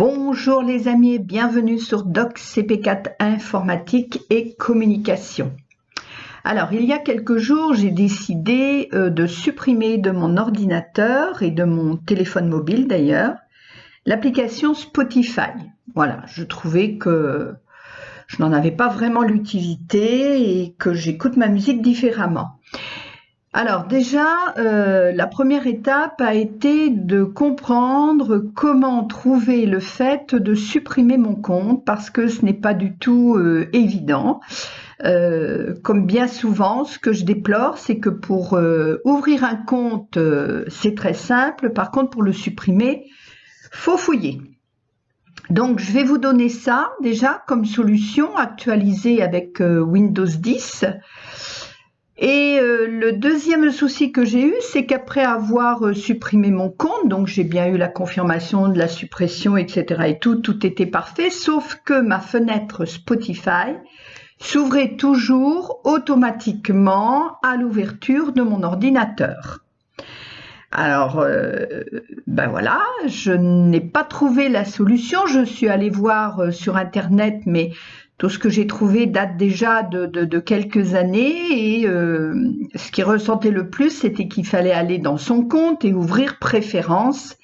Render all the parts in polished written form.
Bonjour les amis et bienvenue sur DocCP4 Informatique et Communication. Alors il y a quelques jours j'ai décidé de supprimer de mon ordinateur et de mon téléphone mobile d'ailleurs l'application Spotify. Voilà, je trouvais que je n'en avais pas vraiment l'utilité et que j'écoute ma musique différemment. Alors déjà, la première étape a été de comprendre comment trouver le fait de supprimer mon compte parce que ce n'est pas du tout évident. Comme bien souvent, ce que je déplore, c'est que pour ouvrir un compte, c'est très simple. Par contre, pour le supprimer, faut fouiller. Donc, je vais vous donner ça déjà comme solution actualisée avec Windows 10. Et le deuxième souci que j'ai eu, c'est qu'après avoir supprimé mon compte, donc j'ai bien eu la confirmation de la suppression, etc. et tout était parfait, sauf que ma fenêtre Spotify s'ouvrait toujours automatiquement à l'ouverture de mon ordinateur. Alors, ben voilà, je n'ai pas trouvé la solution, je suis allée voir sur Internet, mais tout ce que j'ai trouvé date déjà de quelques années et ce qui ressortait le plus, c'était qu'il fallait aller dans son compte et ouvrir préférences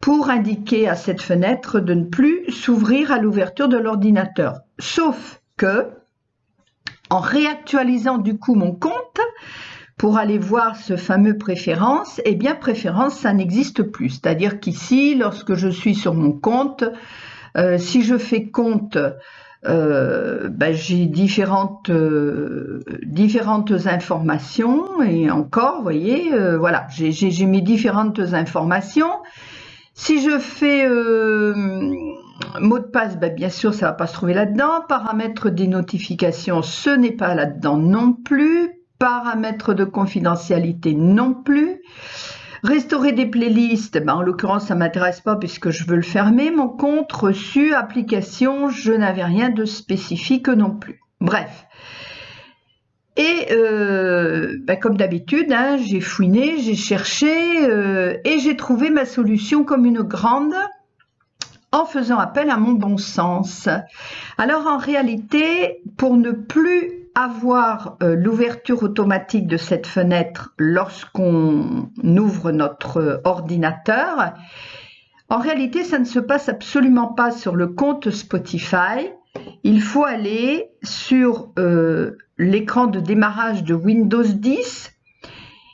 pour indiquer à cette fenêtre de ne plus s'ouvrir à l'ouverture de l'ordinateur. Sauf que, en réactualisant du coup mon compte, pour aller voir ce fameux préférence, eh bien préférence, ça n'existe plus. C'est-à-dire qu'ici, lorsque je suis sur mon compte, si je fais compte, j'ai différentes informations et encore, vous voyez, voilà, j'ai mes différentes informations. Si je fais mot de passe, bien sûr, ça va pas se trouver là-dedans. Paramètres des notifications, ce n'est pas là-dedans non plus. Paramètres de confidentialité non plus. Restaurer des playlists, en l'occurrence ça m'intéresse pas puisque je veux le fermer. Mon compte reçu, application, je n'avais rien de spécifique non plus. Bref. Et comme d'habitude, j'ai fouiné, j'ai cherché et j'ai trouvé ma solution comme une grande en faisant appel à mon bon sens. Alors en réalité, pour ne plus avoir l'ouverture automatique de cette fenêtre lorsqu'on ouvre notre ordinateur, en réalité, ça ne se passe absolument pas sur le compte Spotify. Il faut aller sur l'écran de démarrage de Windows 10.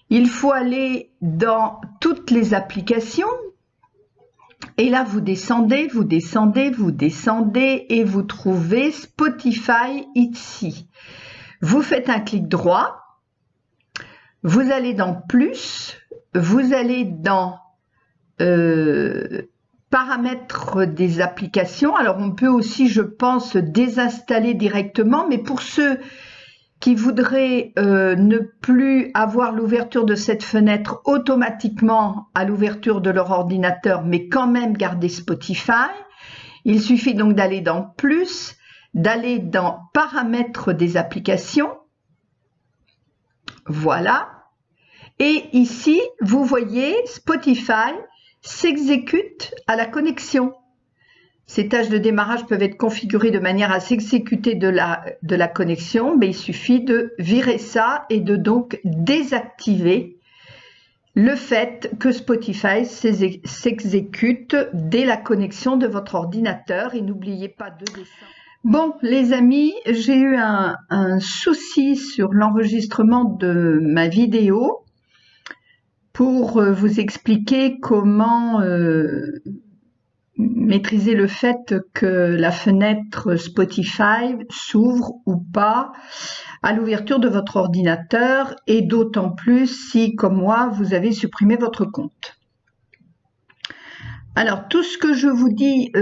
Il faut aller dans toutes les applications. Et là, vous descendez, vous descendez, vous descendez et vous trouvez Spotify ici. Vous faites un clic droit, vous allez dans plus, vous allez dans paramètres des applications. Alors, on peut aussi, je pense, désinstaller directement, mais pour ceux qui voudraient ne plus avoir l'ouverture de cette fenêtre automatiquement à l'ouverture de leur ordinateur, mais quand même garder Spotify, il suffit donc d'aller dans plus, d'aller dans paramètres des applications. Voilà. Et ici, vous voyez, Spotify s'exécute à la connexion. Ces tâches de démarrage peuvent être configurées de manière à s'exécuter de la connexion, mais il suffit de virer ça et de donc désactiver le fait que Spotify s'exécute dès la connexion de votre ordinateur. Et n'oubliez pas de descendre. Bon, les amis, j'ai eu un souci sur l'enregistrement de ma vidéo pour vous expliquer comment maîtriser le fait que la fenêtre Spotify s'ouvre ou pas à l'ouverture de votre ordinateur et d'autant plus si, comme moi, vous avez supprimé votre compte. Alors, tout ce que je vous dis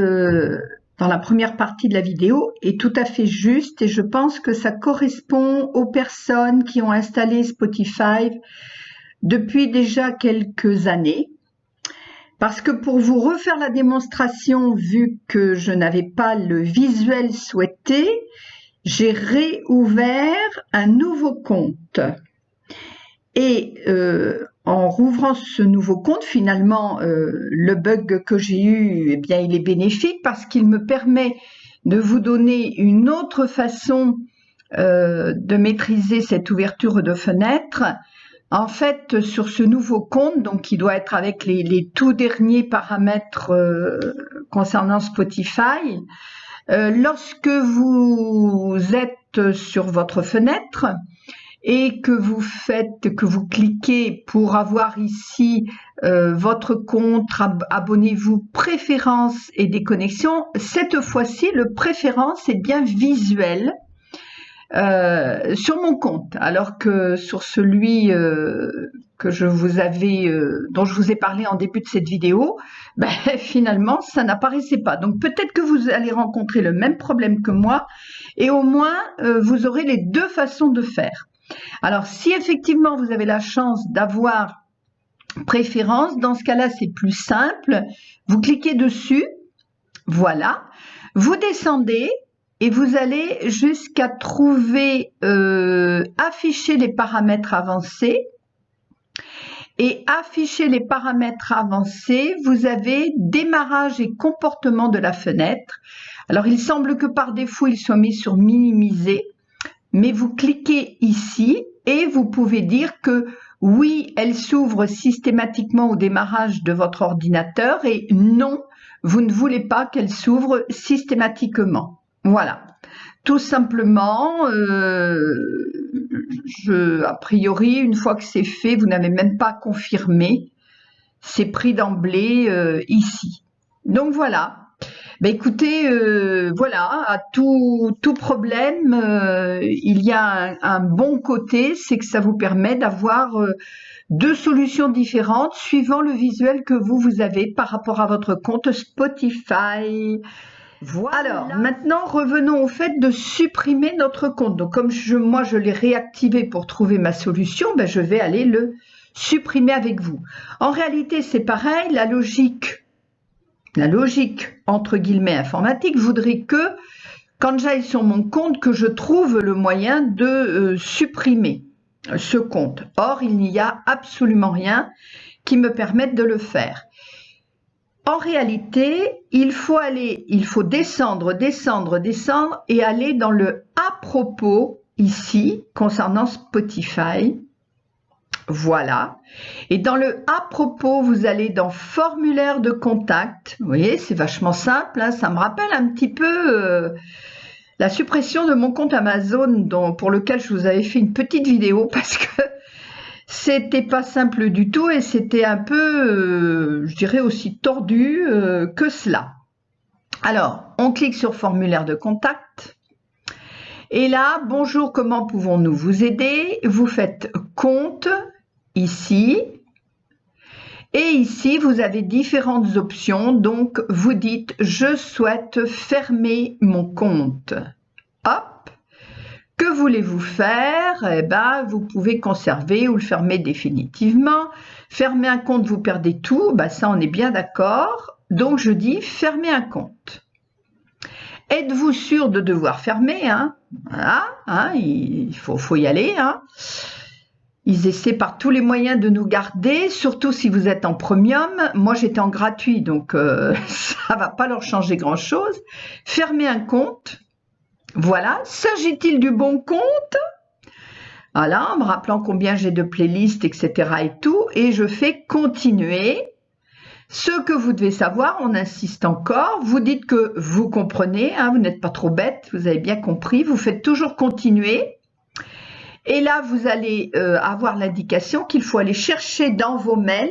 dans la première partie de la vidéo est tout à fait juste et je pense que ça correspond aux personnes qui ont installé Spotify depuis déjà quelques années. Parce que pour vous refaire la démonstration, vu que je n'avais pas le visuel souhaité, j'ai réouvert un nouveau compte. Et en rouvrant ce nouveau compte, finalement, le bug que j'ai eu, eh bien, il est bénéfique parce qu'il me permet de vous donner une autre façon de maîtriser cette ouverture de fenêtre. En fait, sur ce nouveau compte, donc qui doit être avec les tout derniers paramètres concernant Spotify, lorsque vous êtes sur votre fenêtre et que vous cliquez pour avoir ici votre compte, abonnez-vous, préférences et déconnexion, cette fois-ci, le préférence est bien visuel. Sur mon compte, alors que sur celui que dont je vous ai parlé en début de cette vidéo, ben, finalement ça n'apparaissait pas. Donc peut-être que vous allez rencontrer le même problème que moi, et au moins vous aurez les deux façons de faire. Alors si effectivement vous avez la chance d'avoir préférence, dans ce cas-là c'est plus simple, vous cliquez dessus, voilà, vous descendez, et vous allez jusqu'à trouver afficher les paramètres avancés. Et afficher les paramètres avancés, vous avez démarrage et comportement de la fenêtre. Alors il semble que par défaut il soit mis sur minimiser, mais vous cliquez ici et vous pouvez dire que oui, elle s'ouvre systématiquement au démarrage de votre ordinateur, et non, vous ne voulez pas qu'elle s'ouvre systématiquement. Voilà, tout simplement, a priori, une fois que c'est fait, vous n'avez même pas confirmé, c'est pris d'emblée ici. Donc voilà, ben écoutez, voilà, à tout problème, il y a un bon côté, c'est que ça vous permet d'avoir deux solutions différentes suivant le visuel que vous avez par rapport à votre compte Spotify. Voilà. Alors, maintenant, revenons au fait de supprimer notre compte. Donc, comme moi, je l'ai réactivé pour trouver ma solution, ben, je vais aller le supprimer avec vous. En réalité, c'est pareil. La logique, entre guillemets, informatique, voudrait que, quand j'aille sur mon compte, que je trouve le moyen de supprimer ce compte. Or, il n'y a absolument rien qui me permette de le faire. En réalité, il faut descendre et aller dans le à propos ici concernant Spotify. Voilà. Et dans le à propos, vous allez dans formulaire de contact. Vous voyez, c'est vachement simple, hein, ça me rappelle un petit peu la suppression de mon compte Amazon pour lequel je vous avais fait une petite vidéo parce que c'était pas simple du tout et c'était un peu, je dirais, aussi tordu que cela. Alors, on clique sur formulaire de contact. Et là, bonjour, comment pouvons-nous vous aider? Vous faites compte ici. Et ici, vous avez différentes options. Donc, vous dites, je souhaite fermer mon compte. Hop. Que voulez-vous faire? Eh ben, vous pouvez conserver ou le fermer définitivement. Fermer un compte, vous perdez tout. Ben, ça, on est bien d'accord. Donc, je dis fermer un compte. Êtes-vous sûr de devoir fermer, hein? Voilà, hein, il faut y aller, hein. Ils essaient par tous les moyens de nous garder, surtout si vous êtes en premium. Moi, j'étais en gratuit, donc ça va pas leur changer grand-chose. Fermer un compte. Voilà, s'agit-il du bon compte? Voilà, en me rappelant combien j'ai de playlists, etc. et tout, et je fais continuer. Ce que vous devez savoir, on insiste encore, vous dites que vous comprenez, hein, vous n'êtes pas trop bête, vous avez bien compris, vous faites toujours continuer. Et là, vous allez avoir l'indication qu'il faut aller chercher dans vos mails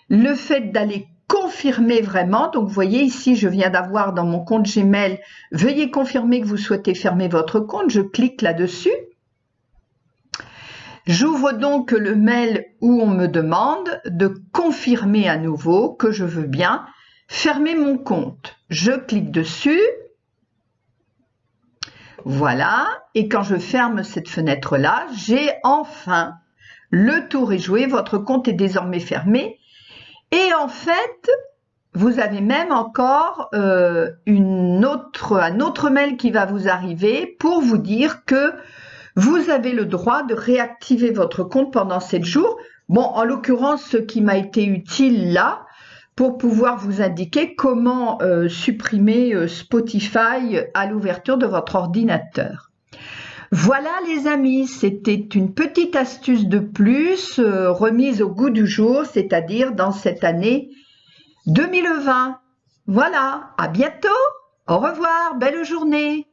le fait d'aller confirmer vraiment. Donc, vous voyez ici, je viens d'avoir dans mon compte Gmail, veuillez confirmer que vous souhaitez fermer votre compte. Je clique là-dessus. J'ouvre donc le mail où on me demande de confirmer à nouveau que je veux bien fermer mon compte. Je clique dessus. Voilà. Et quand je ferme cette fenêtre-là, j'ai enfin le tour est joué. Votre compte est désormais fermé. Et en fait, vous avez même encore un autre mail qui va vous arriver pour vous dire que vous avez le droit de réactiver votre compte pendant 7 jours. Bon, en l'occurrence, ce qui m'a été utile là, pour pouvoir vous indiquer comment supprimer Spotify à l'ouverture de votre ordinateur. Voilà les amis, c'était une petite astuce de plus remise au goût du jour, c'est-à-dire dans cette année 2020. Voilà, à bientôt, au revoir, belle journée.